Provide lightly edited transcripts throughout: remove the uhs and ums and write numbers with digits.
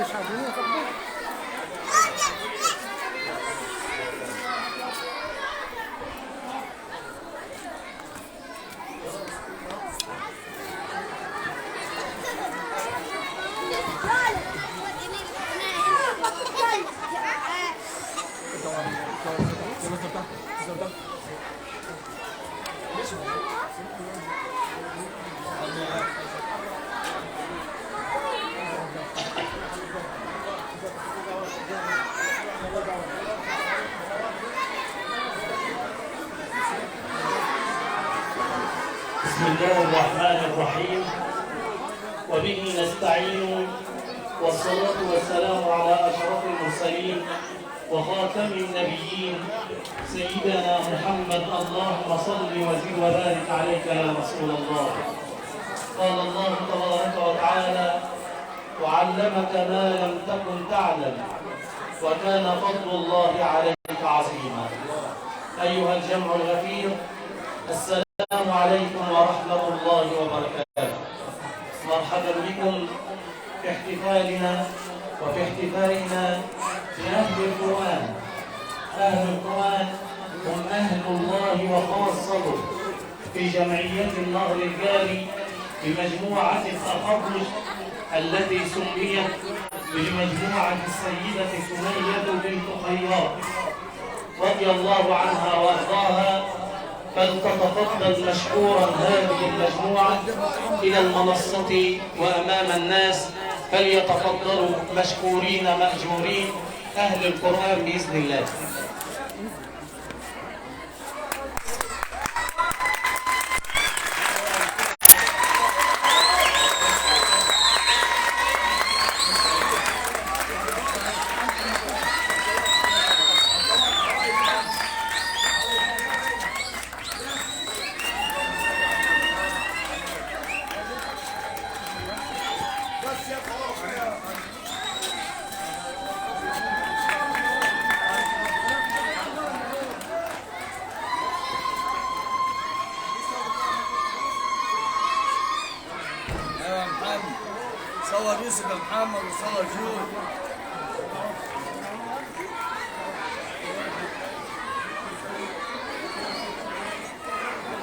بسم الله الرحمن الرحيم، وبه نستعين، والصلاة والسلام على أشرف المرسلين وخاتم النبيين سيدنا محمد. اللهم صل وزد وبارك عليك يا رسول الله. قال الله تبارك وتعالى: وعلمك ما لم تكن تعلم وكان فضل الله عليك عظيما. أيها الجمع الغفير، السلام عليكم ورحمة الله وبركاته. مرحبا بكم في احتفالنا وفي احتفالنا بأهل القرآن. أهل القرآن هم أهل الله وخاصته في جمعية النهر الجاري بمجموعة التخرج التي سميت بمجموعة السيدة سمية بنت خياط رضي الله عنها وارضاها. فلتتفضل مشكورا هذه المجموعة إلى المنصة وأمام الناس، فليتفضلوا مشكورين مأجورين أهل القرآن بإذن الله. صور يوسف يا محمد وصور جود.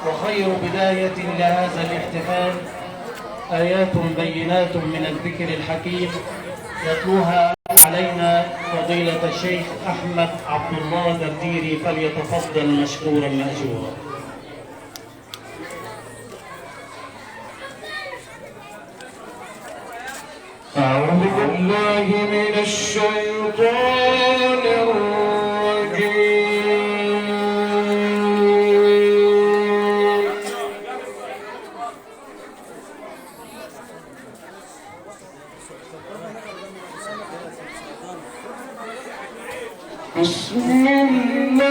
وخير بداية لهذا الاحتفال آيات بينات من الذكر الحكيم يتلوها علينا فضيلة الشيخ أحمد عبد الله درديري، فليتفضل مشكورا مأجورا. أعوذ بالله من الشيطان الرجيم. بسم الله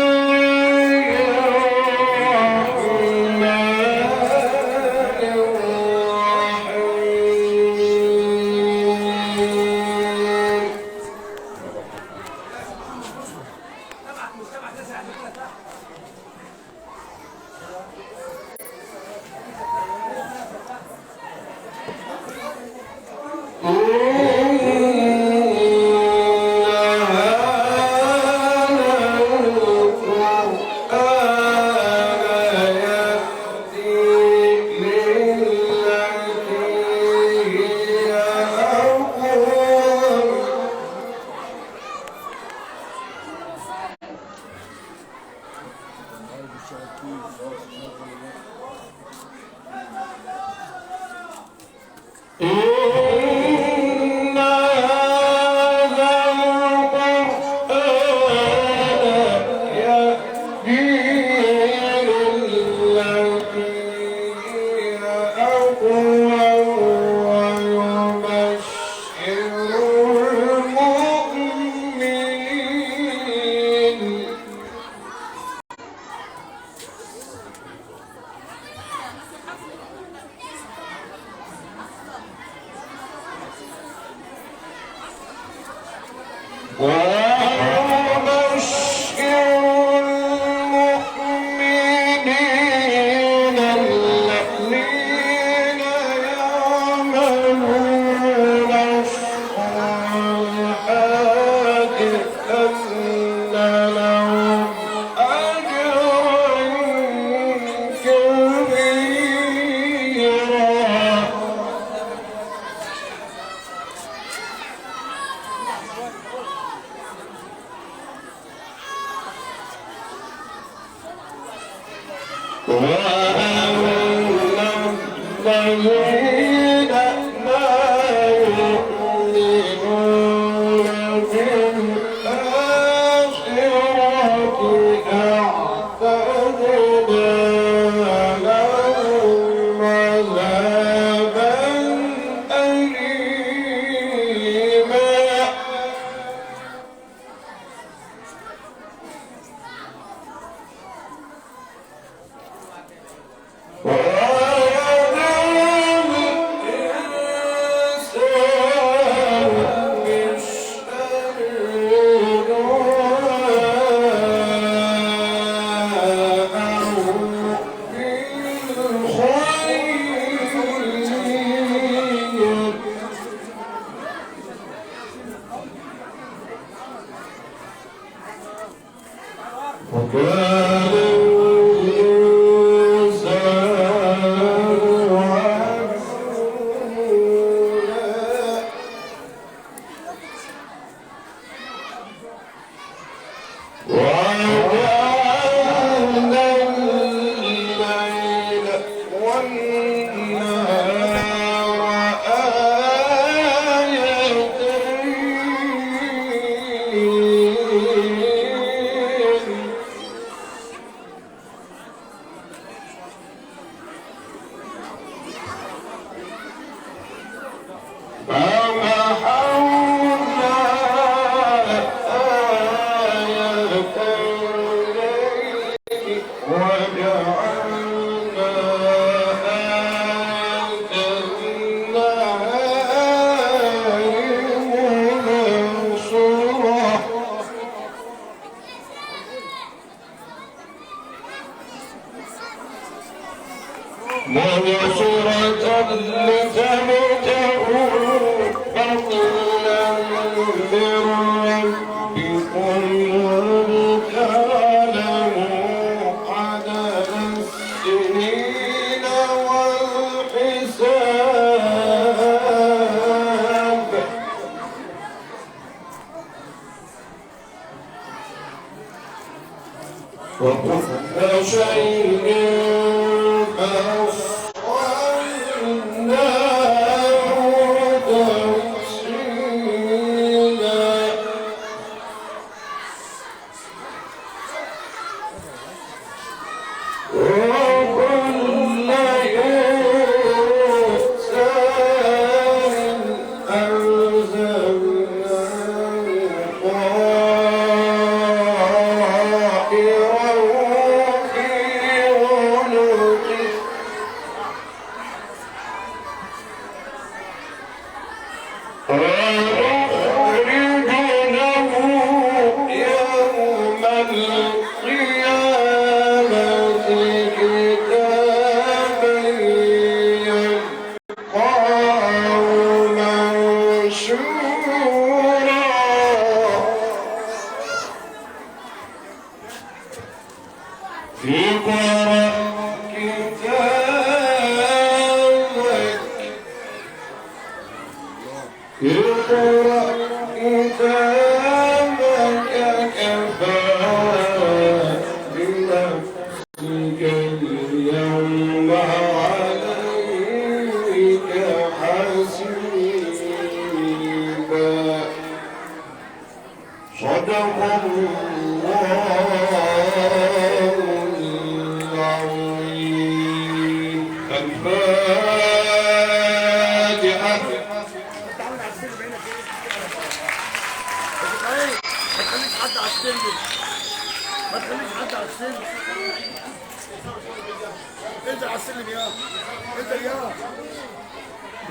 الذين لا يؤمنون بالآخرة أعتدنا لهم عذابا أليما.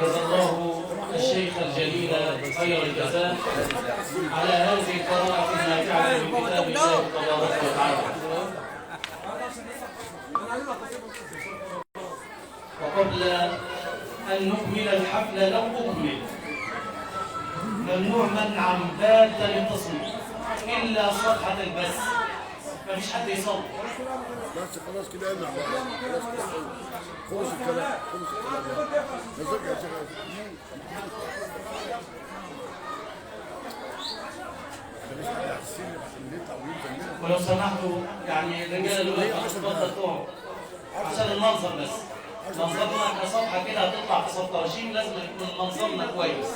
جزا الله الشيخ الجليل خير الجزاء على هذه القراءة النافعة من كتاب الله تبارك وتعالى. وقبل أن نكمل الحفل لو أكمل ممنوع منعا باتا للتصوير إلا صفحة البث، مفيش حد يصور. بس خلاص كده امنع بقى، خلص الكلام نزلت يا شيخ. ولو سمحتوا يعني الرجاله اللي واقفه تتفضل تقعد عشان المنظر بس. منظرنا كصفحه كده هتطلع في 26 لازم يكون منظرنا كويس.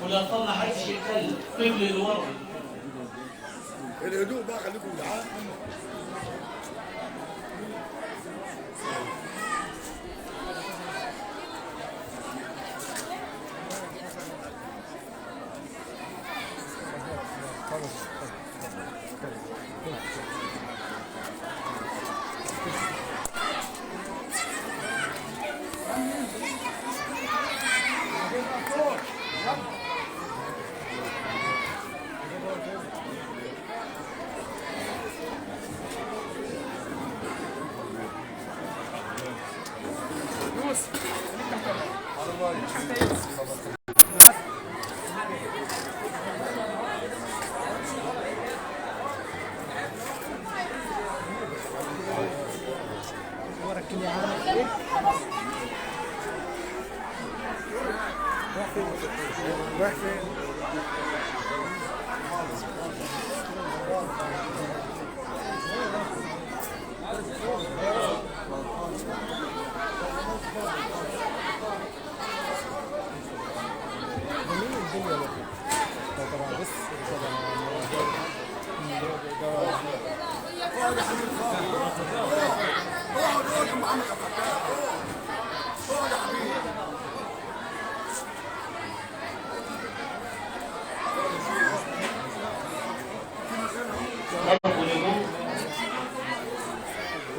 ولو ما حدش يتكلم قبل لورا. الهدوء بقى خليكم جدعان.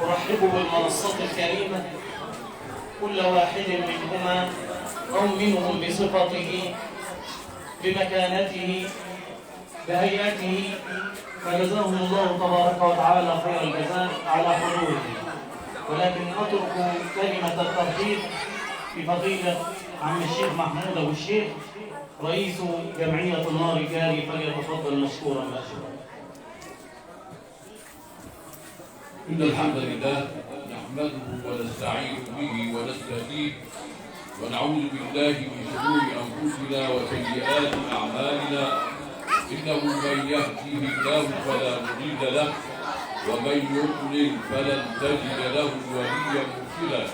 أرحب بالمنصة الكريمة كل واحد منهما أو منهم بصفته بمكانته بهيئته، فجزاهم الله تبارك وتعالى خير الجزاء على حضوره. ولكن أترك كلمة الترحيب بفضيلة عم الشيخ محمود أبو الشيخ رئيس جمعية النار الجاري، فليتفضل مشكورا مأجورا. إن الحمد لله نحمده ونستعين به ونستهديه ونعوذ بالله من شرور أنفسنا وسيئات أعمالنا، إنه من يهديه الله فلا مضل له ومن يضلل فلن تجد له وليا مرشدا.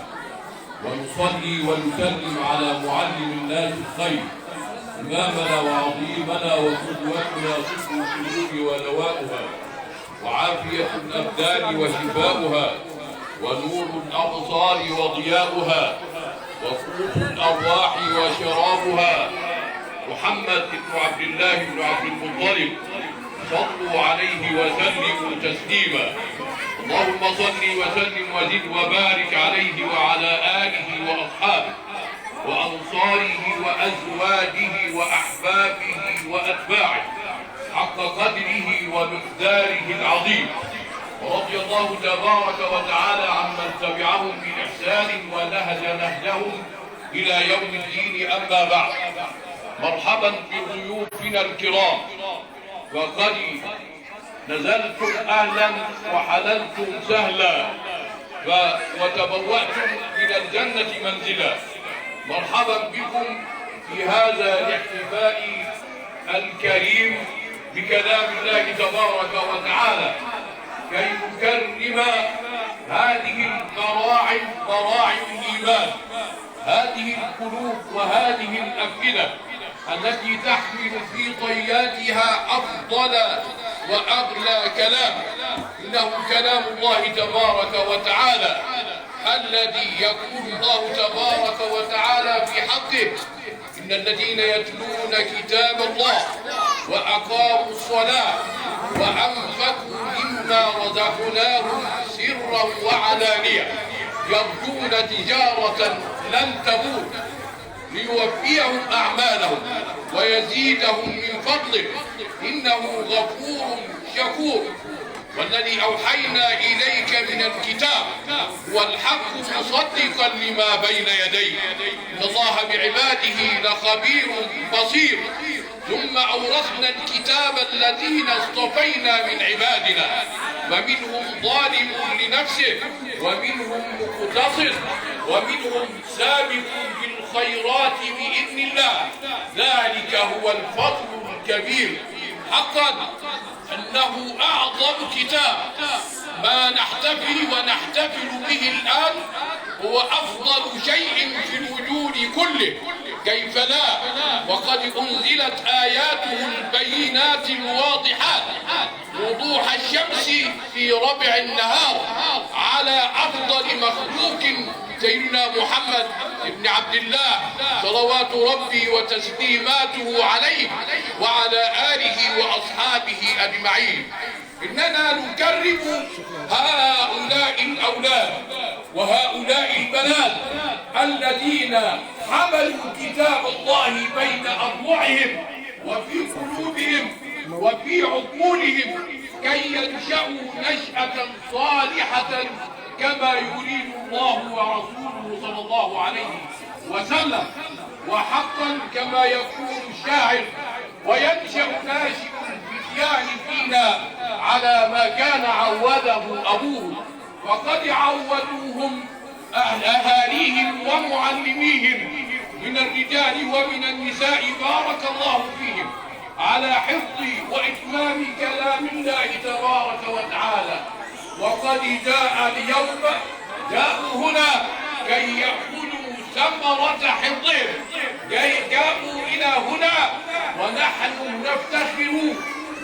ونصلي ونسلم على معلم الناس الخير، إمامنا وعظيمنا وقدوتنا صدق القلوب ودواؤها وعافية الأبدان وشفاؤها ونور الأبصار وضياؤها وقوت الأرواح وشرابها، محمد بن عبد الله بن عبد المطلب، صلوا عليه وسلموا تسليما. اللهم صل وسلم وزد وبارك عليه وعلى آله وأصحابه وأنصاره وأزواجه وأحبابه وأتباعه حق قدره ومقداره العظيم. ورضي الله تبارك وتعالى عمن تبعهم بإحسان ونهج نهجهم إلى يوم الدين. أما بعد، مرحبا بضيوفنا الكرام، وقد نزلتم أهلا وحللتم سهلا وتبوأتم من الجنة منزلا. مرحبا بكم في هذا الاحتفاء الكريم بكلام الله تبارك وتعالى، كي نكرم هذه البراعم، براعم الإيمان، هذه القلوب وهذه الأفئدة التي تحمل في طياتها أفضل وأغلى كلام، إنه كلام الله تبارك وتعالى الذي يقول الله تبارك وتعالى في حقه: إن الذين يتلون كتاب الله وأقاموا الصلاة وأنفقوا مما رزقناهم سرا وعلانية يرجون تجارة لن تبور ليوفيهم أعمالهم ويزيدهم من فضله إنه غفور شكور. والذي أوحينا إليك من الكتاب والحق مصدقا لما بين يديه إن الله بعباده لخبير بصير. ثم أورثنا الكتاب الذين اصطفينا من عبادنا فمنهم ظالم لنفسه ومنهم مقتصد ومنهم سابق بالخير الخيرات بإذن الله. ذلك هو الفضل الكبير. حقا أنه أعظم كتاب. ما نحتفل ونحتفل به الآن هو أفضل شيء في الوجود كله، كيف لا؟ وقد أنزلت آياته البينات الواضحات وضوح الشمس في ربع النهار على أفضل مخلوق سيدنا محمد بن عبد الله صلوات ربي وتسليماته عليه وعلى آله وأصحابه أجمعين. إننا نكرم هؤلاء الأولاد وهؤلاء البنات الذين حملوا كتاب الله بين أضلعهم وفي قلوبهم وفي عقولهم كي ينشأوا نشأة صالحة كما يريد الله ورسوله صلى الله عليه وسلم. وحقا كما يقول الشاعر: وينشأ ناشئ الفتيان فينا على ما كان عوده أبوه. وقد عودوهم أهاليهم ومعلميهم من الرجال ومن النساء بارك الله فيهم على حفظ وإتمام كلام الله تبارك وتعالى. وقد جاء اليوم جاءوا هنا كي يأخذوا ثمرة حفظهم، جاءوا إلى هنا ونحن نفتخر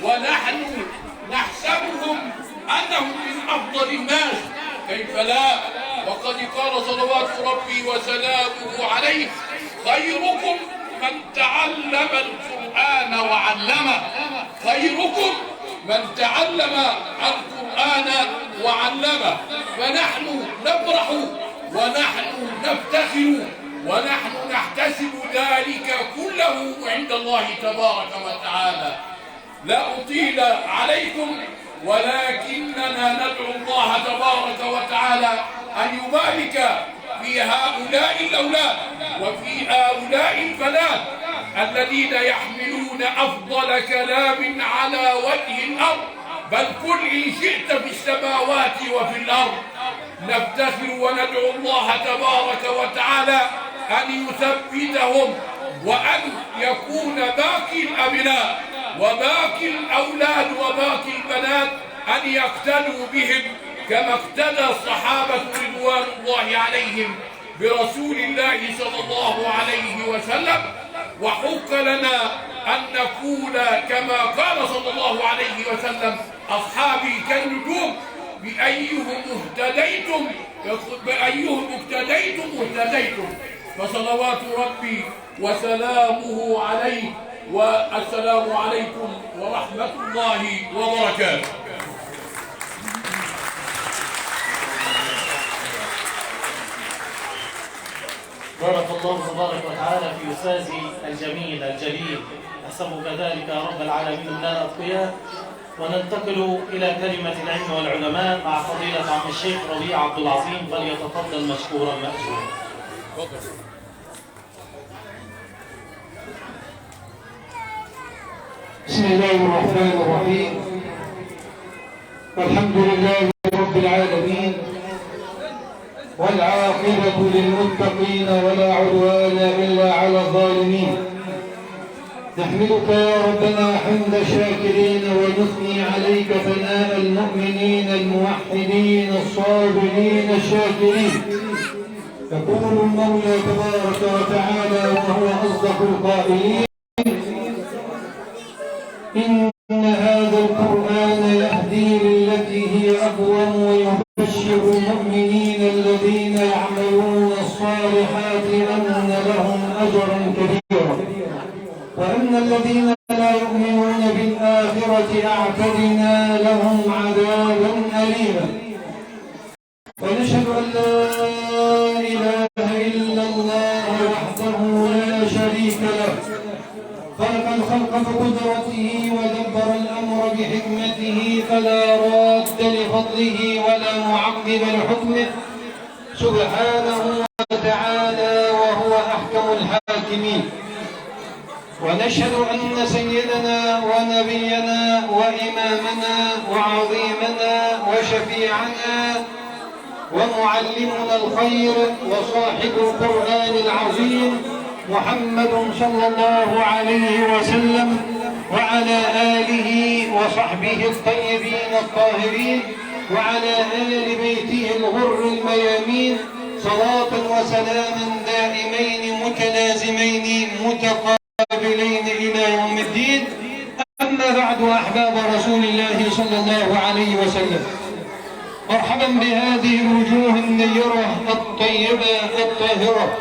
ونحن نحسبهم أنهم من أفضل الناس، كيف لا؟ وقد قال صلوات ربي وسلامه عليه: خيركم من تعلم القرآن وعلمه. خيركم من تعلم القرآن وعلمه. فنحن نفرح ونحن نفتخر ونحن نحتسب ذلك كله عند الله تبارك وتعالى. لا أطيل عليكم، ولكننا ندعو الله تبارك وتعالى أن يبارك في هؤلاء الأولاد وفي هؤلاء البنات الذين يحملون أفضل كلام على وجه الأرض، بل كل إن شئت في السماوات وفي الأرض. نفتخر وندعو الله تبارك وتعالى أن يثبتهم وأن يكون باقي الأبناء وباقي الأولاد وباقي البنات أن يقتدوا بهم كما اقتدى الصحابة رضوان الله عليهم برسول الله صلى الله عليه وسلم. وحق لنا أن نقول كما قال صلى الله عليه وسلم: أصحابي كالنجوم بأيهم اهتديتم اهتديتم. فصلوات ربي وسلامه عليه، والسلام عليكم ورحمة الله وبركاته. بارك الله تبارك وتعالى في أستاذي الجميل الجليل، أحسبه كذلك يا رب العالمين من الأتقياء. وننتقل إلى كلمة العلم والعلماء مع فضيلة عم الشيخ ربيع عبد العظيم، فليتفضل مشكورا مأجورا. بسم الله الرحمن الرحيم. الحمد لله رب العالمين، والعاقبة للمتقين ولا عدوان إلا على الظالمين. نحمدك يا ربنا حمد الشاكرين، ونثني عليك ثناء المؤمنين الموحدين الصابرين الشاكرين. يقول المولى تبارك وتعالى وهو أصدق القائلين: إن هذا القرآن يهدي للتي هي أقوم، ويبشر المؤمنين الذين يعملون الصالحات أن لهم أجرا كبيرا، وأن الذين لا يؤمنون بالآخرة أعتدنا لهم عذابا أليما. ونشهد أن لا إله إلا الله وحده لا شريك له، خلق الخلق بقدرته ودبر الأمر بحكمته، فلا راد لفضله ولا معقب لحكمه سبحانه وتعالى، وهو أحكم الحاكمين. ونشهد أن سيدنا ونبينا وإمامنا وعظيمنا وشفيعنا ومعلمنا الخير وصاحب القرآن العظيم محمد صلى الله عليه وسلم، وعلى آله وصحبه الطيبين الطاهرين، وعلى آل بيته الغر الميامين، صلاة وسلاما دائمين متلازمين متقابلين إلى يوم الدين. أما بعد، أحباب رسول الله صلى الله عليه وسلم، مرحبا بهذه الوجوه النيرة الطيبة الطاهرة،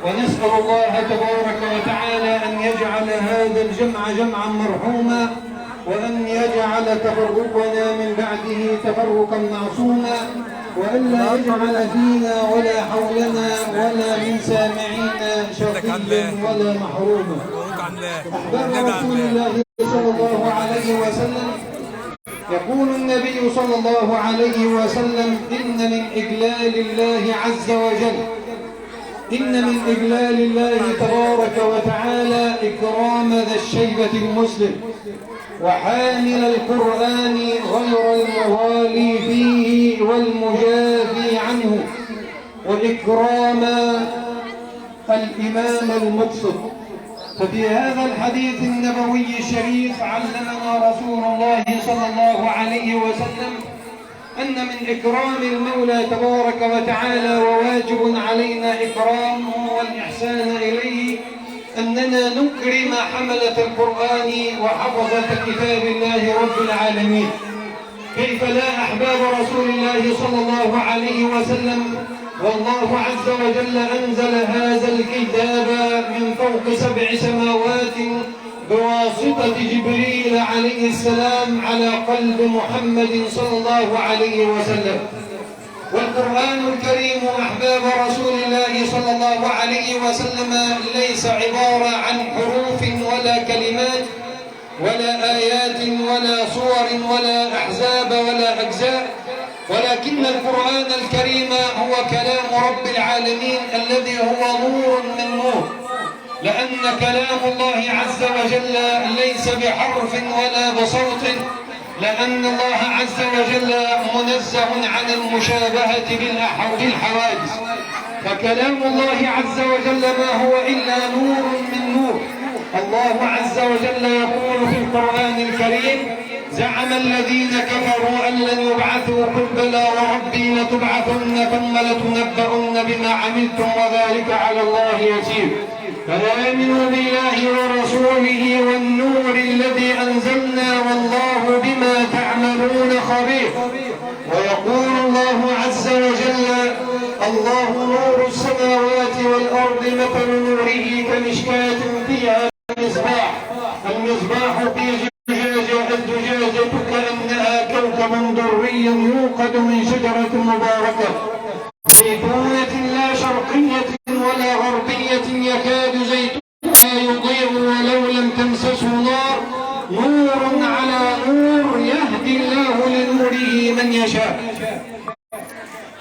ونسأل الله تبارك وتعالى أن يجعل هذا الجمع جمعا مرحوما، وأن يجعل تفرقنا من بعده تفرقا معصوما، وألا يجعل فينا ولا حولنا ولا من سامعينا شقيا ولا محروما. أحباب رسول الله صلى الله عليه وسلم، يقول النبي صلى الله عليه وسلم: إن من إجلال الله عز وجل، إن من إجلال الله تبارك وتعالى إكرام ذا الشيبة المسلم، وحامل القرآن غير المغالي فيه والمجافي عنه، وإكرام الإمام المقسط. ففي هذا الحديث النبوي الشريف علمنا رسول الله صلى الله عليه وسلم أن من إكرام المولى تبارك وتعالى، وواجب علينا إكرامه والإحسان إليه، أننا نكرم حملة القرآن وحفظة كتاب الله رب العالمين. كيف لا أحباب رسول الله صلى الله عليه وسلم، والله عز وجل أنزل هذا الكتاب من فوق 7 سماوات بواسطة جبريل عليه السلام على قلب محمد صلى الله عليه وسلم. والقرآن الكريم أحباب رسول الله صلى الله عليه وسلم ليس عبارة عن حروف ولا كلمات ولا آيات ولا صور ولا أحزاب ولا أجزاء، ولكن القرآن الكريم هو كلام رب العالمين الذي هو نور من نور، لأن كلام الله عز وجل ليس بحرف ولا بصوت، لأن الله عز وجل منزه عن المشابهة بالحوادث. فكلام الله عز وجل ما هو إلا نور من نور. الله عز وجل يقول في القرآن الكريم: زعم الذين كفروا أن لن يبعثوا، قل بلى وربي لتبعثن ثم لتنبؤن بما عملتم وذلك على الله يسير. فآمنوا بالله ورسوله والنور الذي أنزلنا والله بما تعملون خبير. ويقول الله عز وجل: الله نور السماوات والأرض، مثل نوره كمشكاة فيها مصباح، المصباح في الزجاجة كأنها كوكب دري يوقد من شجرة مباركة زيتونة لا شرقية ولا غربية يكاد زيتها يضيء ولو لم تمسسه نار، نور على نور يهدي الله لنوره من يشاء.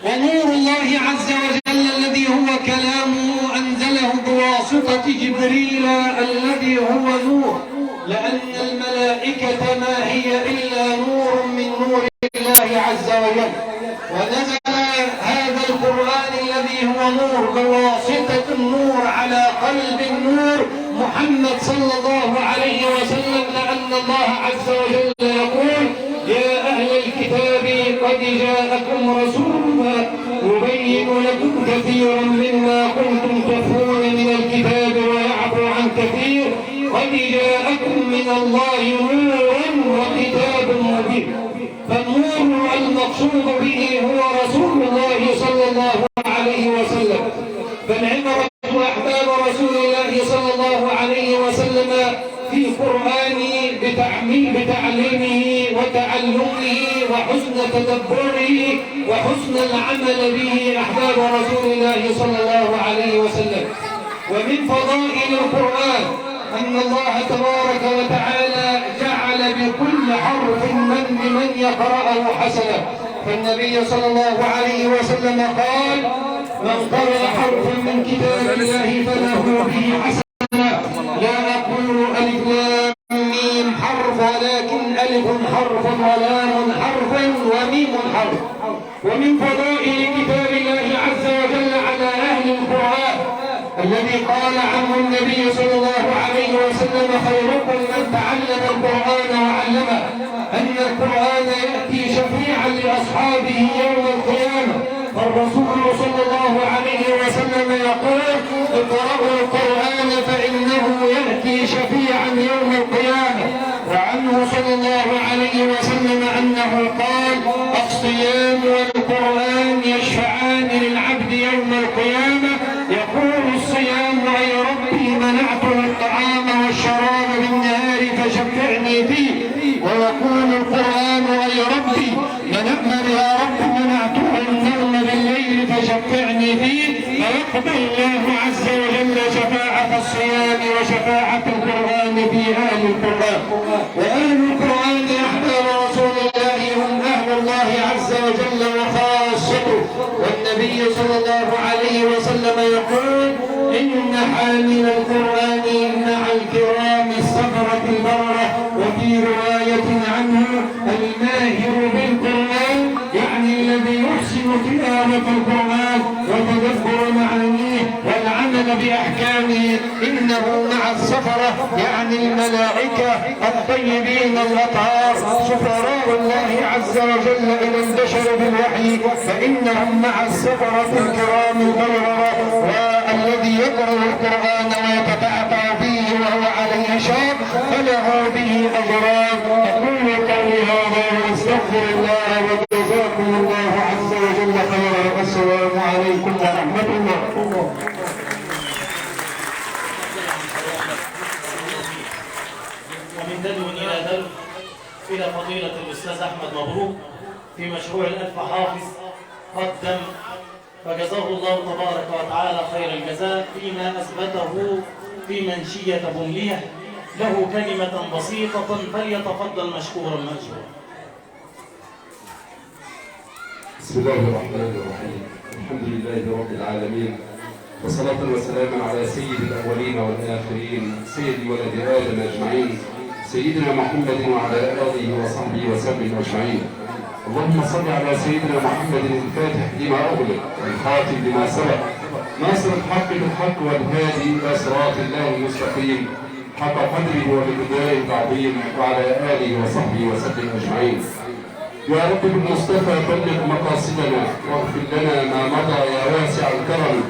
ونور الله عز وجل الذي هو كلامه أنزله بواسطة جبريل الذي هو نور، لأن الملائكة ما هي إلا نور من نور الله عز وجل. ونزل هذا القرآن الذي هو نور بواسطة النور على قلب النور محمد صلى الله عليه وسلم، لأن الله عز وجل يقول: يا أهل الكتاب قد جاءكم رسولنا يبين لكم كثيرا مما كنتم تخفون من الكتاب ويعفو عن كثير، قد جاءكم من الله نور وكتاب مبين. فالنور المقصود به هو رسول الله صلى الله عليه وسلم. فالعبرة أحباب رسول الله صلى الله عليه وسلم في القرآن بتعليمه وتعلمه وحسن تدبره وحسن العمل به أحباب رسول الله صلى الله عليه وسلم. ومن فضائل القرآن أن الله تبارك وتعالى جعل بكل حرف من يقرأه حسنة. فالنبي صلى الله عليه وسلم قال: من قرأ حرفا من كتاب الله فله به حسنة. لا أقول ألف لام ميم حرف، ولكن ألف حرف ولام حرف وميم حرف. ومن فضائل كتاب الله عز وجل على أهل القرآن الذي قال عنه النبي صلى الله عليه وسلم: خيركم من تعلم القرآن وعلمه، أن القرآن يأتي شفيعا لأصحابه يوم القيامة. فالرسول صلى الله عليه وسلم يقول: اقرأوا القرآن فإنه يأتي شفيعا يوم القيامة. وعنه صلى الله عليه وسلم أنه قال: الصيام والقرآن يشفعان للعبد يوم القيامة. يقول الصيام: أي ربي منعته الطعام والشراب بالنهار فشفعني فيه. ويقول القرآن: أي ربي يا رب منعته النوم بالليل فشفعني فيه. فيقبل الله عز وجل شفاعة الصيام وشفاعة القرآن في أهل القرآن. وأهل القرآن أحباب رسول الله هم أهل الله عز وجل وخاصته. والنبي صلى الله عليه وسلم يقول: إن حامل القرآن مع الكرام السفرة البررة. وفي رواية عنه: الماهر بالقرآن، يعني الذي يحسن تلاوة القرآن وتدبر معانيه والعمل بأحكامه. إنه مع السفرة، يعني الملائكة الطيبين الأطهار سفراء الله عز وجل إذا انتشروا بالوحي، فإنهم مع السفرة الكرام البررة. والذي يقرأ القرآن ويتتعتع فيه وهو عليه شاق فله به أجران. أقول قولي هذا وأستغفر الله، وجزاكم الله عز وجل خيرا. والسلام عليكم ورحمة الله. ومن دلو إلى دلو إلى فضيلة الأستاذ أحمد مبروك في مشروع الألف حافظ قدم، فجزاه الله تبارك وتعالى خير الجزاء فيما أثبته في منشية بملية. له كلمة بسيطة فليتفضل مشكورا مأجورا. بسم الله الرحمن الرحيم. الحمد لله رب العالمين، وصلاة وسلاما على سيد الأولين والآخرين، سيد ولد آدم أجمعين، سيدنا محمد وعلى آله وصحبه وسلم أجمعين. اللهم صل على سيدنا محمد الفاتح لما أغلق والخاتم لما سبق، ناصر الحق بالحق والهادي إلى صراط الله المستقيم، حق قدره وبمقداره العظيم، وعلى آله وصحبه وسلم أجمعين. يا رب بالمصطفى بلغ مقاصدنا، واغفر لنا ما مضى يا واسع الكرم،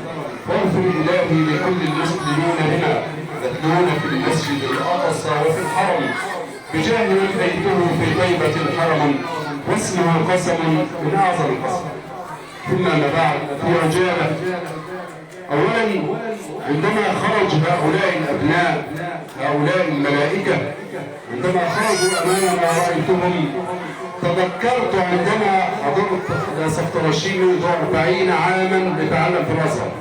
واغفر إلهي لكل المسلمين هنا يتلون في المسجد الأقصى وفي الحرم بجاه من بيته في طيبة الحرم، واسمه قسم من أعظم القسم. ثم ما بعد، في عجالة، أولا عندما خرج هؤلاء الأبناء، هؤلاء الملائكة، عندما خرجوا أمامنا رأيتهم، تذكرت عندما حضرت إلى سفترشين منذ 40 عاما لتعلم في الأزهر.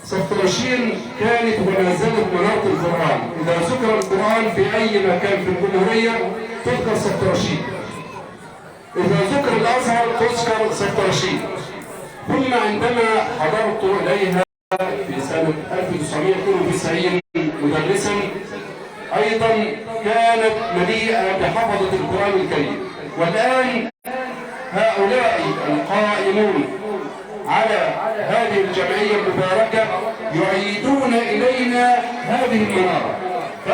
سفترشين كانت وما زالت منارة القرآن. إذا ذكر القرآن في أي مكان في الجمهورية تذكر سفترشين، إذا ذكر الأزهر تذكر سفترشين. ثم عندما حضرت إليها في سنة 1992 مدرسا، أيضا كانت مليئة بحفظة القرآن الكريم. والآن هؤلاء القائمون على هذه الجمعية المباركة يعيدون إلينا هذه المنارة.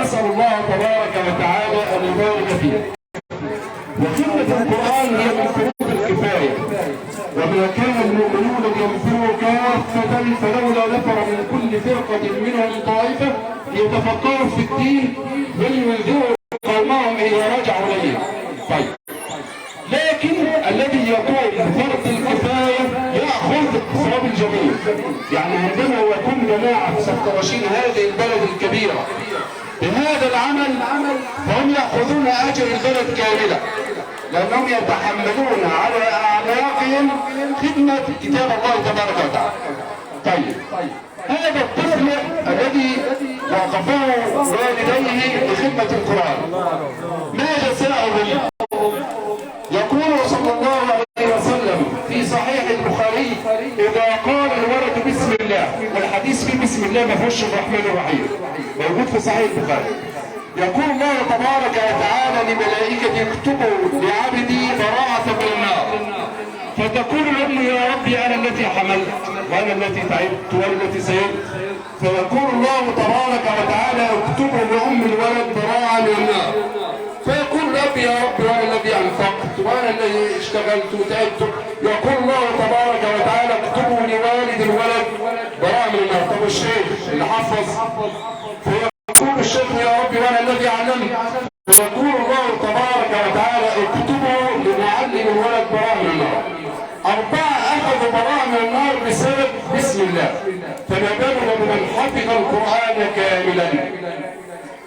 نسأل الله تبارك وتعالى أن يبارك فيها. وخدمة القرآن هي من فروض الكفاية، وما كان المؤمنون لينفروا كافة فلولا نفر من كل فرقة منهم طائفة ليتفقهوا في الدين ولينذروا قومهم إذا رجعوا إليهم. طيب، لكن الذي يقوم بفرض الكفاية يأخذ ثواب الجميع. يعني عندما يكون جماعة في سفترشين هذه البلد الكبيرة بهذا العمل فهم يأخذون أجر البلد كاملة، لأنهم يتحملون على أعناقهم خدمة كتاب الله تبارك وتعالى. طيب، هذا الطفل الذي وقفه والديه لخدمة القرآن ما جزاؤهم؟ يقول صلى الله عليه وسلم في صحيح البخاري: إذا قال الولد بسم الله، والحديث فيه بسم الله ما فيهوش الرحمن الرحيم، موجود في صحيح البخاري. يقول الله تبارك وتعالى لملائكته: اكتبوا لعبدي براءة من النار. فتقول الأم يا ربي أنا التي حملت وأنا التي تعبت وأنا التي سيبت، فيقول الله تبارك وتعالى اكتبوا لأم الولد براءة من النار. فيقول الأب يا رب وأنا الذي أنفقت وأنا الذي اشتغلت وتعبت، يقول الله تبارك وتعالى اكتبوا لوالد الولد براءة من النار. طب الشيخ اللي حفظ، فيقول الشيخ يا رب وأنا الذي علمت، فيقول الله تبارك وتعالى اكتبوا لمعلم الولد براءة من النار. 4 أخذوا براءة من النار بسبب بسم الله، فما بالنا بمن حفظ القرآن كاملا؟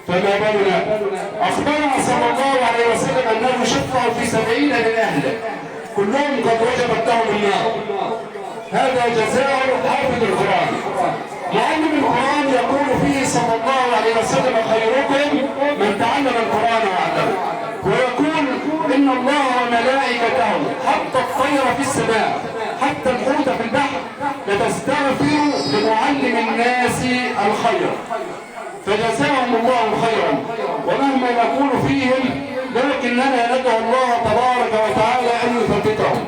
فما بالنا؟ أخبرنا صلى الله عليه وسلم أنه يشفع في 70 من أهله كلهم قد وجبت لهم النار. هذا جزاء حافظ القرآن. معلم القرآن يقول فيه صلى الله عليه وسلم خيركم من تعلم القرآن وعلمه، ويقول إن الله وملائكته حتى الطير في السماء حتى الحوت في البحر لتستغفر لمعلم الناس الخير، فجزاهم الله خيرا. ومهما نقول فيهم لكننا ندعو الله تبارك وتعالى أن يثبتهم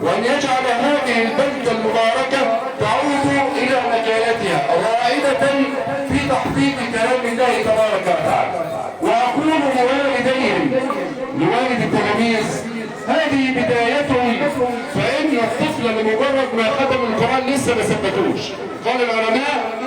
وأن يجعل هذه البلدة المباركة تعود إلى مكانتها رائدة في تحقيق كلام الله تبارك وتعالى. وأقول لوالديهم لوالد التلاميذ هذه بدايتهم، فإن الطفل لمجرد ما ختم القرآن لسه ما ثبتوش. قال العلماء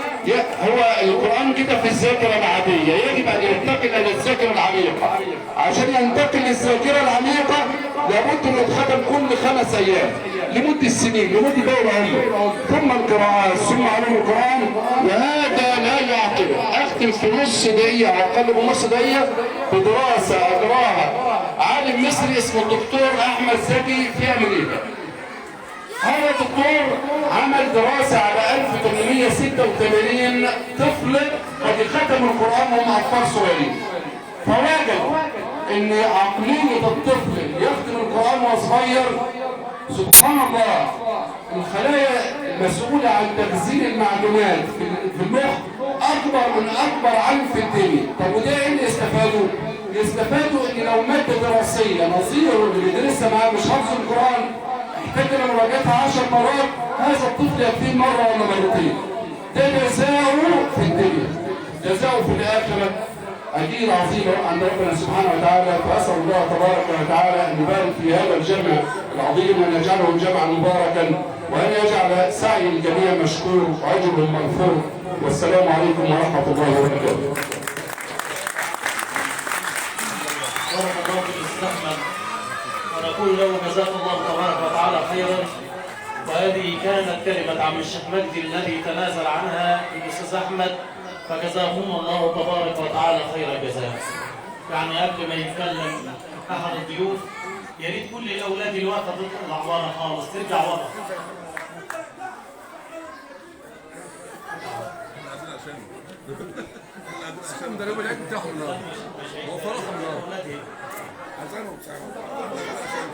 هو القرآن كده في الذاكرة العادية، يجب أن ينتقل إلى الذاكرة العميقة. عشان ينتقل للذاكرة العميقة لابد أن يتختم كل 5 أيام لمدة سنين، لمدة دور عمره، ثم القراءات، ثم علوم القرآن. وهذا لا يعقل أختم في نص دقيقة أو أقل من نص دقيقة بدراسة أجراها عالم مصري اسمه الدكتور أحمد زكي في أمريكا. هذا الدكتور عمل دراسة على 1886 طفل قد ختموا القرآن وهم أطفال صغيرين، فوجد إن عقلية الطفل يختم القرآن وهو صغير سبحان الله الخلايا المسؤولة عن تخزين المعلومات في المخ أكبر من أكبر علم في الدنيا. طب وده إيه اللي يستفادوا؟ يستفادوا إن لو مادة دراسية نظير اللي بيدرسها معاه مش حافظ القرآن يحتاج لمراجعتها 10 مرات، هذا الطفل يكفيه مرة ولا مرتين. ده جزاؤه في الدنيا، جزاؤه في الآخرة أكيد عظيمة عند ربنا سبحانه وتعالى. فأسأل الله تبارك وتعالى أن يبارك في هذا الجمع العظيم وأن يجعله جمعا مباركا وأن يجعل سعي الجميع مشكور وأجرهم مغفور. والسلام عليكم ورحمة الله وبركاته. بارك الله في الاستحمام ونقول له جزاك الله تبارك وتعالى خيرا. وهذه كانت كلمة عم الشيخ مجدي الذي تنازل عنها الأستاذ أحمد، فجزاهم الله تبارك وتعالى خير الجزاء. يعني قبل ما يتكلم أحد الضيوف يا ريت كل الأولاد اللي واقفة تطلع ورا خالص، ترجع ورا. عشان ده اليوم العيد بتاعهم النهارده هو فرحهم النهارده عشانهم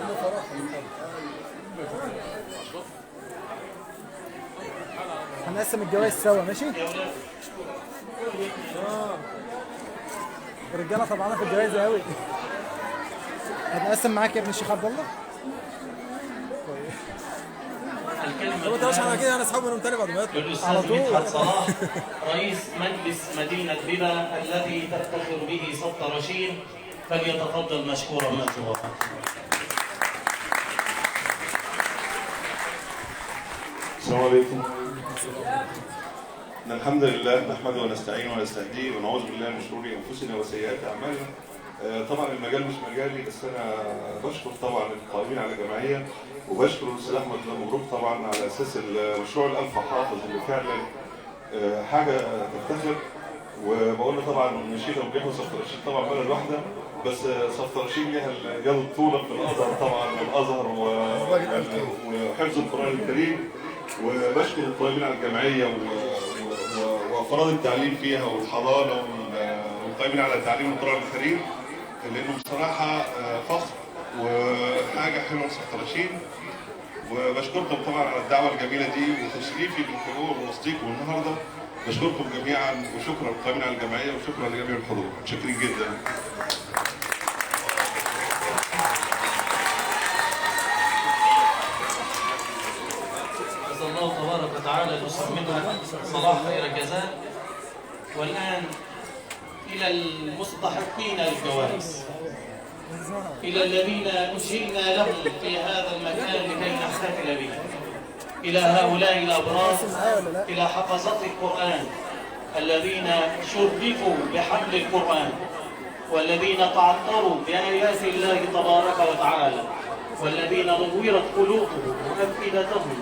هم فرحهم النهارده. هنقسم الجوائز سوا ماشي؟ الرجاله طبعا في الجوائز قوي. هنقسم معاك يا ابن الشيخ عبد الله. طب انت مش على كده انا اصحابي منهم تاني بعد ما يطلع على طول. مدحت صلاح رئيس مجلس مدينة بيبا الذي تفتخر به صفة رشيد، فليتفضل مشكورا مأجورا. السلام عليكم. إن الحمد لله نحمده ونستعينه ونستهديه ونعوذ بالله من شرور انفسنا وسيئات اعمالنا. طبعا المجال مش مجالي، بس انا بشكر طبعا القائمين على الجمعيه وبشكر الاستاذ احمد مبروك طبعا على اساس المشروع الالف حافظ اللي فعلا حاجه تفتخر. وبقول له طبعا نشيد وبيحو صفة رشيد طبعا بلد واحده، بس صفة رشيد لها جاب الطولة في الازهر طبعا والازهر وحفظ القران الكريم. وبشكر القائمين على الجمعيه وافراد التعليم فيها والحضانه والقائمين على تعليم القران الكريم، لانه بصراحه فخر وحاجه حلوه صفة رشيد. وبشكركم طبعا على الدعوه الجميله دي وتشريفي بالحضور وسطيكم النهارده. بشكركم جميعا وشكرا للقائمين على الجمعيه وشكرا لجميع الحضور، متشكرين جدا. وتعالى تسمدها صلاح خير جزاء. والآن إلى المستحقين للجوائز، إلى الذين أجلنا لهم في هذا المكان لكي نحتفل به، إلى هؤلاء الأبرار، إلى حفظة القرآن الذين شرفوا بحمل القرآن، والذين تعطروا بآيات الله تبارك وتعالى، والذين نورت قلوبهم وأفئدتهم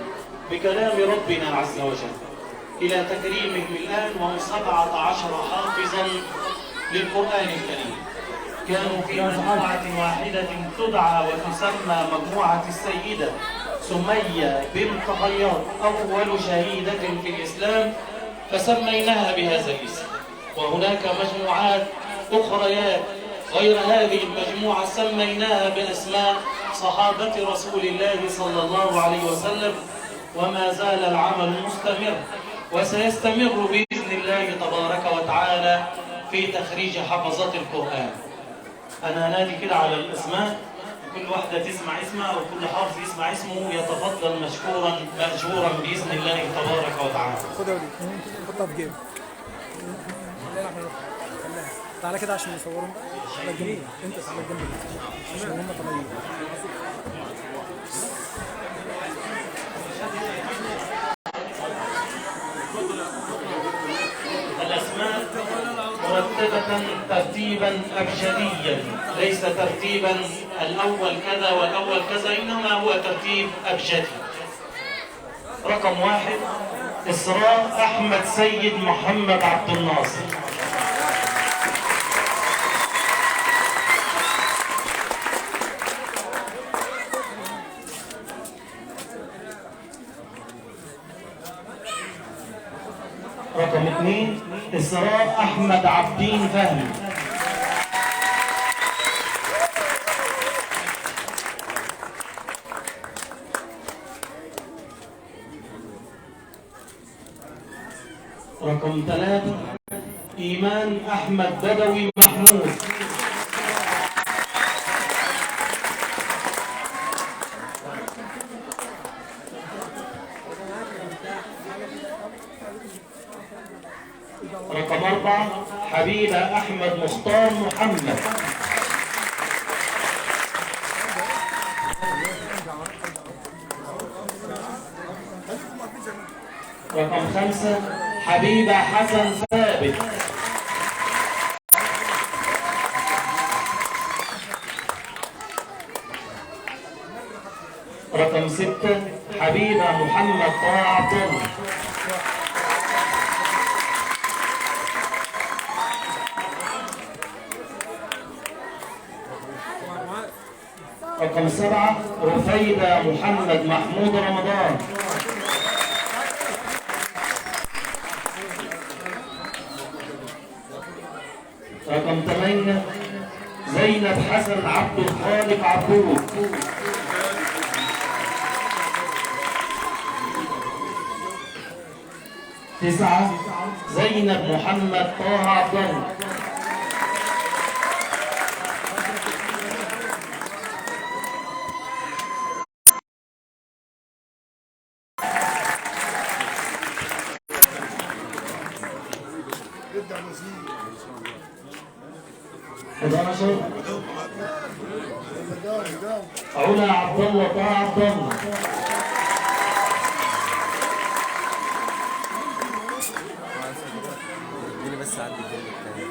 بكلام ربنا عز وجل، إلى تكريمهم الآن وهم 17 حافظا للقرآن الكريم. كانوا في مجموعة واحدة تدعى وتسمى مجموعة السيدة سمية بنت خياط، أول شهيدة في الإسلام، فسميناها بهذا الاسم. وهناك مجموعات أخريات غير هذه المجموعة سميناها بأسماء صحابة رسول الله صلى الله عليه وسلم. وما زال العمل مستمر وسيستمر بإذن الله تبارك وتعالى في تخريج حفظة القرآن. أنا نادي كده على الأسماء، كل واحدة تسمع اسمها أو كل حافظ يسمع اسمه يتفضل مشكورا مأجورا بإذن الله تبارك وتعالى. خدها ودي حطها في جيبك. تعالى كده عشان نصورهم. على الجنب انت، على الجنب عشان هم طالعين. الأسماء مرتبة ترتيبا أبجديا، ليس ترتيبا الأول كذا والأول كذا، إنما هو ترتيب أبجدي. رقم 1 إسراء أحمد سيد محمد عبد الناصر. رقم 2 إسراء أحمد عبدين فهمي. رقم 3 إيمان أحمد بدوي محمود. رقم 4 حبيبة أحمد مختار محمد. رقم 5 حبيبة حسن ثابت. رقم 6 حبيبة محمد طه عبد الله. رقم 7 رفيدة محمد محمود رمضان. رقم 8 زينب حسن عبد الخالق عبود. تسعة زينب محمد طه عبد الله. علا عبد الله طه عبد الله. اديني بس عدي الجنب الثاني.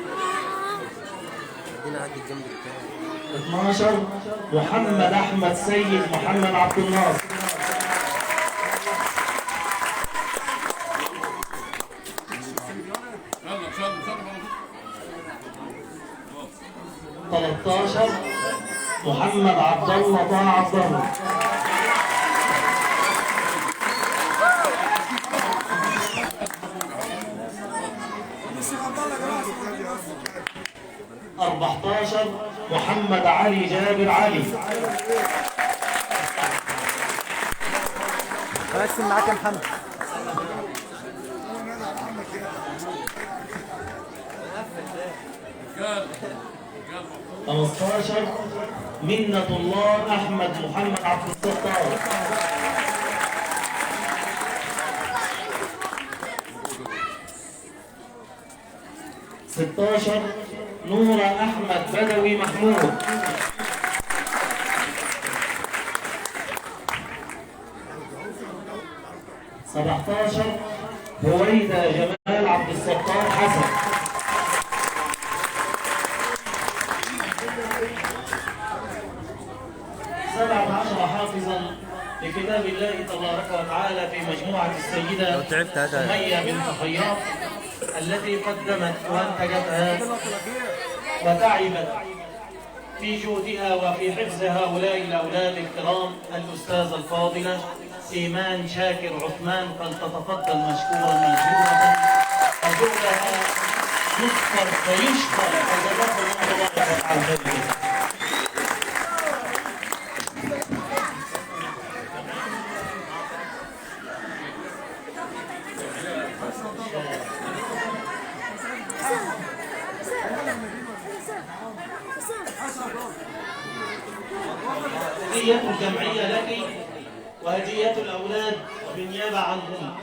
اديني عدي الجنب الثاني. 12 محمد احمد سيد محمد عبد الناصر. 13 محمد عبد الله طه عبد الله. 14 محمد علي جابر علي. هقسم معاك يا محمد. 15 منة الله أحمد محمد عبد الستار. 16 نورة أحمد بدوي محمود. 17 هويدا جمال عبد الستار حسن. 17 حافظا لكتاب الله تبارك وتعالى في مجموعة السيدة سمية بنت خياط التي قدمت وانتجتها وتعبت في جهدها وفي حفظ هؤلاء الأولاد الكرام الأستاذة الفاضلة إيمان شاكر عثمان، فلتتفضل مشكورا مأجورة. وجهدها يذكر فيشكر فجزاك الله تبارك وتعالى. هدية الجمعية لك وهدية الأولاد بالنيابة عنهم.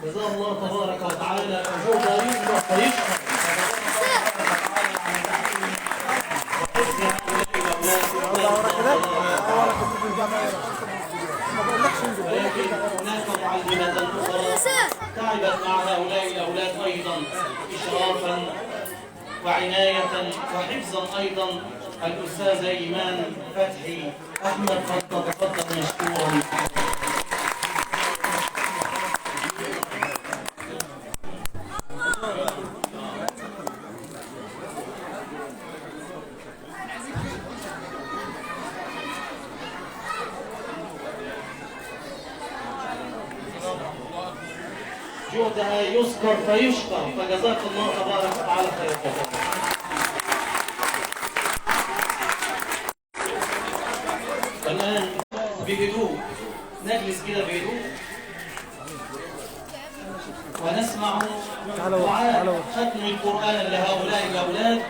جزاه الله تبارك وتعالى أجوبة يذكر فيشكر. ولكن هناك معلمة أخرى تعبت مع هؤلاء الأولاد أيضا إشرافا وعناية وحفظا أيضا، الأستاذة إيمان فتحي أحمد، فلتتفضل مشكورا. جهدها يذكر فيشكر، فجزاك الله تبارك وتعالى خير. الآن بهدوء نجلس كده بهدوء ونسمع دعاء ختم القرآن لهؤلاء الأولاد.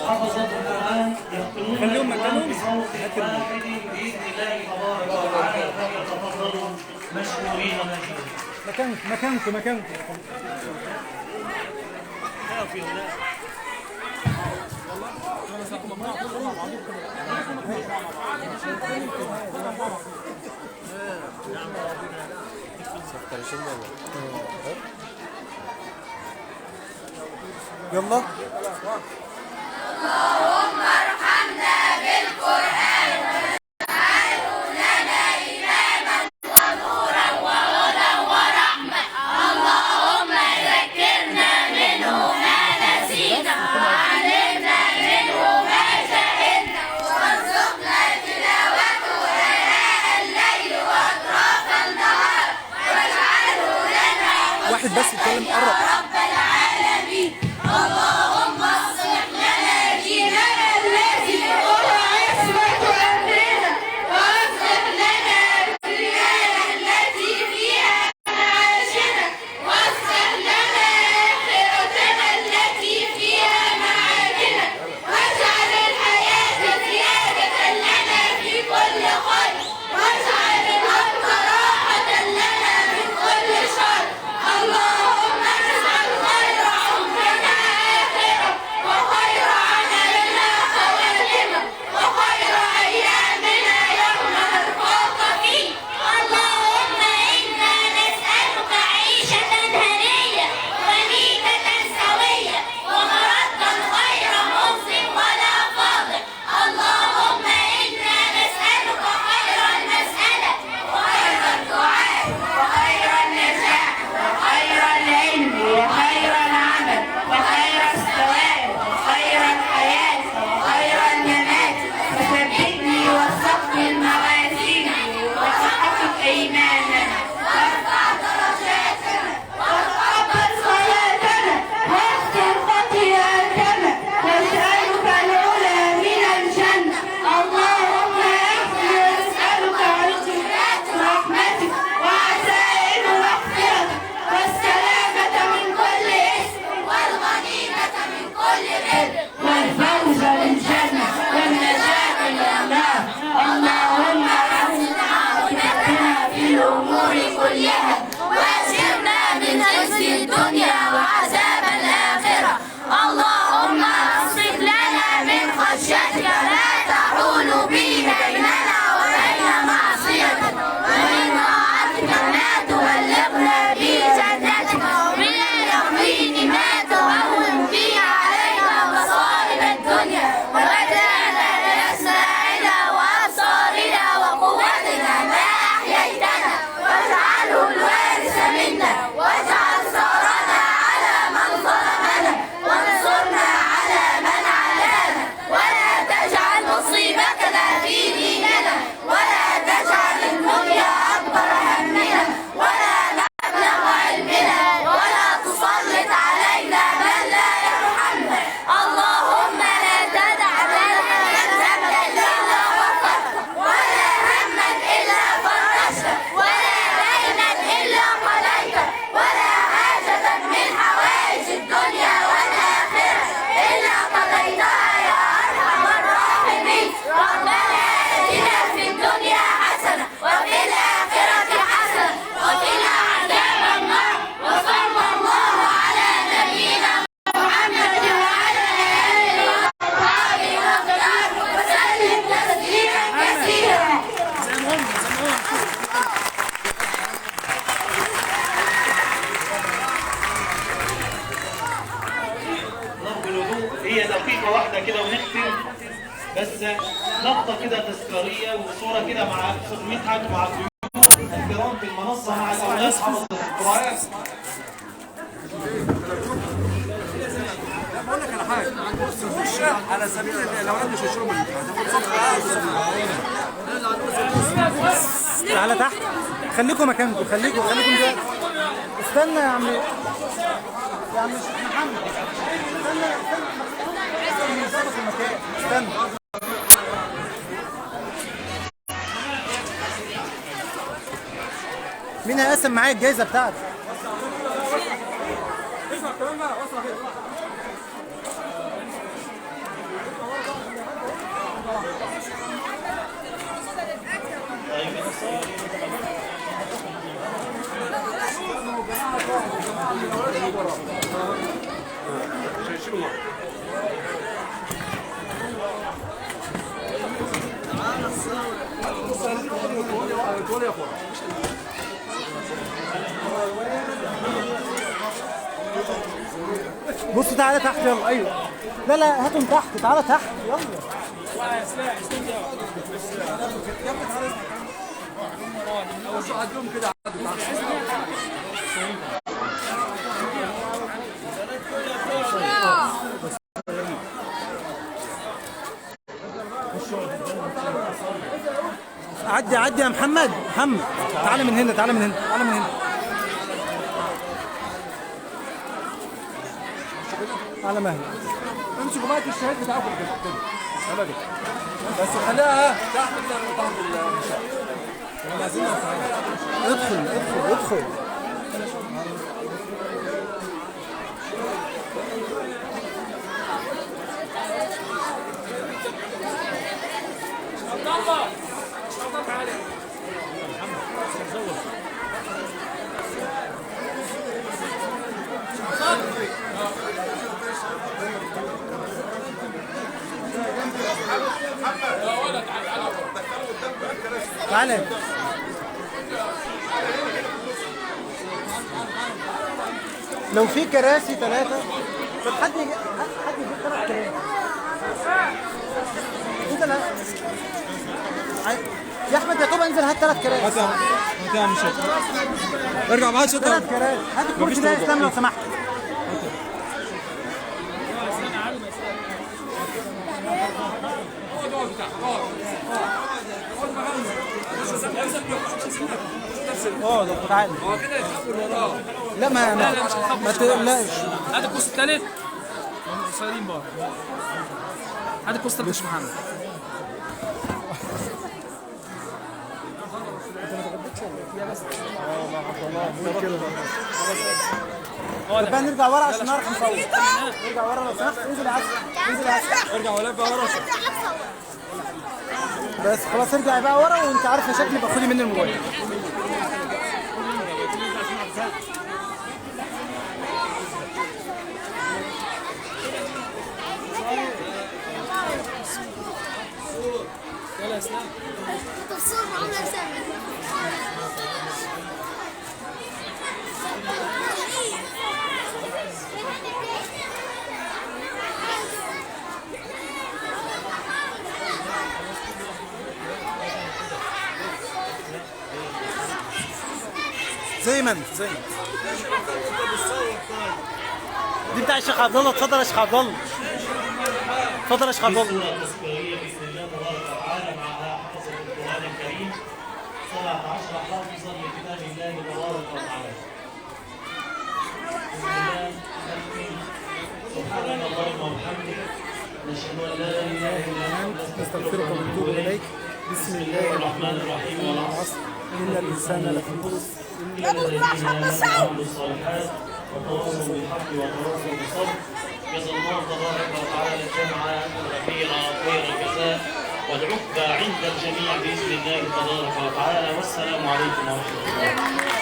حفظت القرآن يختمون القرآن بصوت واحد بإذن الله تبارك وتعالى، فليتفضلوا مشكورين ماجورين. مكانكم يلا. اللهم ارحمنا بالقرآن واجعله لنا إماما ونورا وهدى ورحمة. اللهم ذكرنا منه ما نسينا وعلمنا منه ما جهلنا وارزقنا تلاوته آناء الليل وأطراف النهار واجعله لنا واحد بس يتكلم يا رب العالمين. اللهم اصلح لنا ديننا الذي هو عصمة أمرنا، واصلح لنا دنيانا التي فيها معاشنا، واصلح لنا آخرتنا التي فيها معادنا، واجعل الحياة زيادة لنا في كل خير، واجعل الموت راحة لنا من كل شر. اللهم اجعل خير عمرنا الأمور كلها وأجرنا من خزي الدنيا وعذاب الآخرة. اللهم أصلح لنا من خشيتك ما تحول به بيننا وبين معصيتك، ومن طاعتك ما تبلغنا به جنتك، ومن اليقين ما تهون به علينا مصائب الدنيا، ومتعنا بأسماعنا وأبصارنا وقوتنا ما أحييتنا، واجعله الوارث منا، واجعل ثارنا على من ظلمنا، وانصرنا على من عادانا، ولا تجعل مصيبتنا في ديننا، ولا تجعل الدنيا أكبر همنا ولا مبلغ علمنا، ولا تسلط علينا من لا يرحمنا. اللهم لا تدع لنا ذنبا إلا غفرته، ولا هما إلا فرجته، ولا دينا إلا قضيته، ولا حاجة من حوائج الدنيا والآخرة إلا قضيتها يا أرحم الراحمين. ربنا آتنا في الدنيا حسنة وفي الآخرة حسنة وقنا عذاب النار. وصلى الله على نبينا محمد وعلى آله وأصحابه وسلم تسليما كثيرا. نرجو الهدوء. هي دقيقة واحدة كده ونختم، بس لقطة كده تذكارية وصورة كده مع أستاذ مدحت مع الضيوف الكرام في المنصة مع الأولاد حفظة القرآن. بقول لك على حاجه، خش على سبيل الاولاد مش هيشربوا هتاخد صفقه. تعالى تحت، خليكم مكانكم، خليكم دلوقتي. استنى يا عم الشيخ محمد، استنى نظبط المكان، استنى. مين هيقسم معايا الجايزه بتاعتي؟ بص تعالى تحت، يلا. ايوه، لا هاتهم تحت، تعالى تحت، يلا. عدي يا محمد، تعالى من هنا، تعالى من هنا. على مهلك امسكوا بقى الشهاد بتاعكم كده ابدا، بس خليها تحت المشاة. ادخل. تعالى. لو في كراسي 3، طب حد يجيب 3 كراسي. انت لا يا احمد، يا طب انزل هات 3 كراسي. هات يا عم شاطر، ارجع معايا شاطر. 3 كراسي، هات الكرسي ده يا اسلام لو سمحت. ده تعالى. هو كده يتحول وراه. لا ما تقلقش. هذا الكوست الثالث صايرين بره. هذا الكوست الثالث محمد. طب نرجع ورا عشان نعرف نصور. نرجع ورا لو سمحت. انزل يا عسل، ارجع ولا بقى ورا. بس خلاص ارجع بقى ورا، وانت عارف يا شكلي، بقى خدي مني الموبايل. زي ما انت دي بتاع الشيخ عبد الله. اتفضل يا شيخ عبد الله. اتفضل يا شيخ عبد الله. سورة تذكارية بسم الله تبارك وتعالى معها حفظة القرآن الكريم 17 حافظا لكتاب الله تبارك وتعالى. بسم الله سبحانك اللهم وبحمدك نشهد ان لا اله الا انت نستغفرك ونتوب اليك. بسم الله الرحمن الرحيم والعصر ان الانسان لفي خسر الا الذين امنوا وعملوا الصالحات وتواصوا بالحق وتواصوا بالصبر. جزا الله تبارك وتعالى الجمع الخير خير الجزاء والعقبى عند الجميع باذن الله تبارك وتعالى. والسلام عليكم ورحمه الله.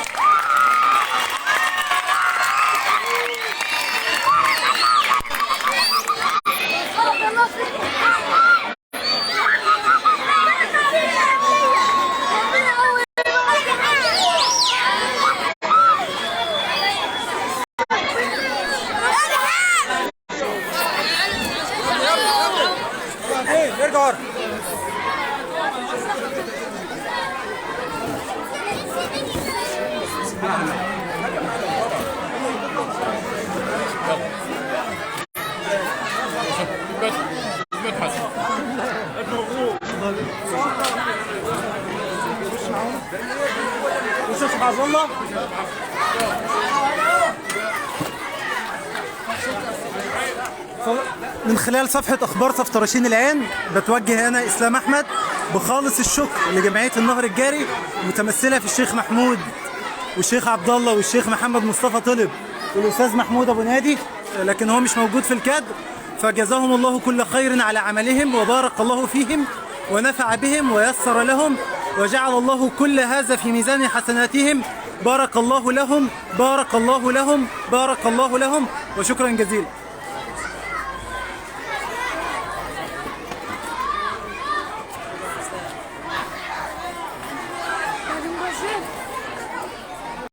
ارجع ورا. وشوف عبد الله من خلال صفحة أخبار صفطرشين العين بتوجه أنا إسلام أحمد بخالص الشكر لجمعية النهر الجاري متمثلة في الشيخ محمود والشيخ عبد الله والشيخ محمد مصطفى طلب والأستاذ محمود أبو نادي، لكن هو مش موجود في الكادر، فجزاهم الله كل خير على عملهم وبارك الله فيهم ونفع بهم ويسر لهم وجعل الله كل هذا في ميزان حسناتهم. بارك الله لهم بارك الله لهم بارك الله لهم وشكرا جزيلا.